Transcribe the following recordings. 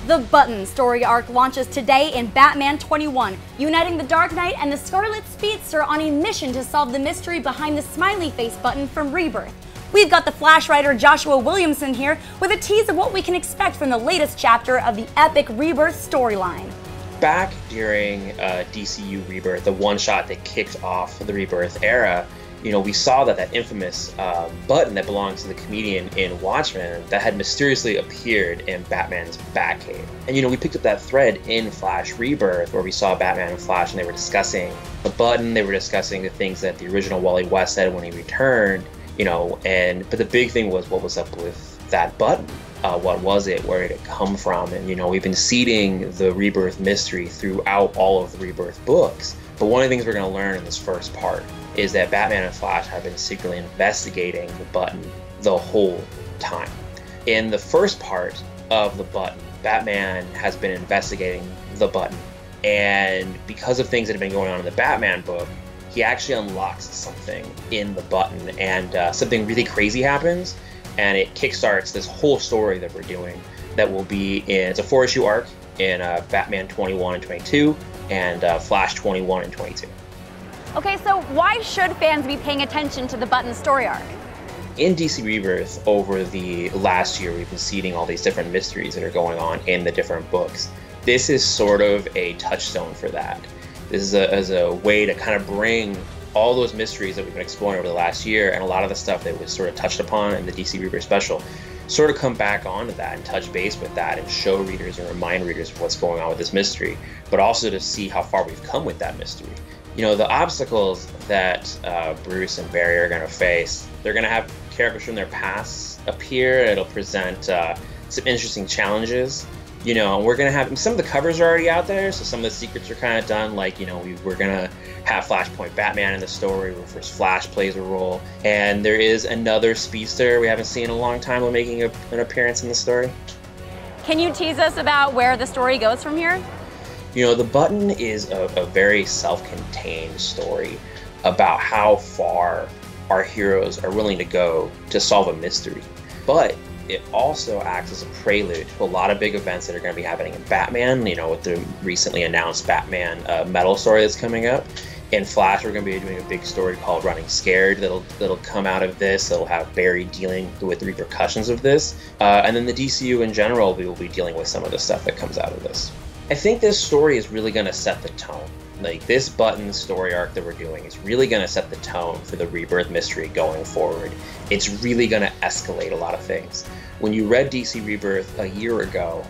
The Button story arc launches today in Batman 21, uniting the Dark Knight and the Scarlet Speedster on a mission to solve the mystery behind the smiley face button from Rebirth. We've got the Flash writer Joshua Williamson here with a tease of what we can expect from the latest chapter of the epic Rebirth storyline. Back during DCU Rebirth, the one-shot that kicked off the Rebirth era, we saw that infamous button that belongs to the comedian in Watchmen that had mysteriously appeared in Batman's Batcave. And we picked up that thread in Flash Rebirth where we saw Batman and Flash and they were discussing the button, they were discussing the things that the original Wally West said when he returned, but the big thing was what was up with that button. What was it? Where did it come from? And we've been seeding the Rebirth mystery throughout all of the Rebirth books. But one of the things we're going to learn in this first part is that Batman and Flash have been secretly investigating the button the whole time. In the first part of the button, Batman has been investigating the button, and because of things that have been going on in the Batman book, he actually unlocks something in the button, and something really crazy happens, and it kickstarts this whole story that we're doing that will be it's a 4-issue arc in Batman 21 and 22 and Flash 21 and 22. Okay, so why should fans be paying attention to the Button story arc? In DC Rebirth, over the last year, we've been seeding all these different mysteries that are going on in the different books. This is sort of a touchstone for that. This is a way to kind of bring all those mysteries that we've been exploring over the last year and a lot of the stuff that was sort of touched upon in the DC Rebirth special, sort of come back onto that and touch base with that and show readers and remind readers of what's going on with this mystery, but also to see how far we've come with that mystery. The obstacles that Bruce and Barry are going to face, they're going to have characters from their past appear. It'll present some interesting challenges. And we're going to have, some of the covers are already out there, so some of the secrets are kind of done, like, we're going to have Flashpoint Batman in the story, where first Flash plays a role, and there is another speedster we haven't seen in a long time will making an appearance in the story. Can you tease us about where the story goes from here? The Button is a very self-contained story about how far our heroes are willing to go to solve a mystery. But it also acts as a prelude to a lot of big events that are going to be happening in Batman, with the recently announced Batman Metal story that's coming up. In Flash, we're going to be doing a big story called Running Scared that'll come out of this. It'll have Barry dealing with the repercussions of this. And then the DCU in general, we will be dealing with some of the stuff that comes out of this. I think this story is really going to set the tone. Like, this Button story arc that we're doing is really going to set the tone for the Rebirth mystery going forward. It's really going to escalate a lot of things. When you read DC Rebirth a year ago,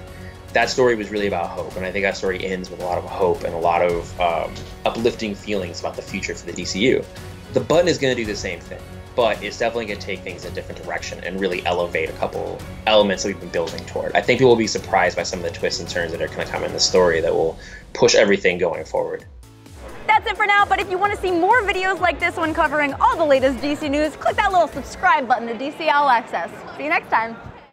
that story was really about hope, and I think that story ends with a lot of hope and a lot of uplifting feelings about the future for the DCU. The Button is going to do the same thing, but it's definitely going to take things in a different direction and really elevate a couple elements that we've been building toward. I think people will be surprised by some of the twists and turns that are going to come in the story that will push everything going forward. That's it for now, but if you want to see more videos like this one covering all the latest DC news, click that little subscribe button to DC All Access. See you next time.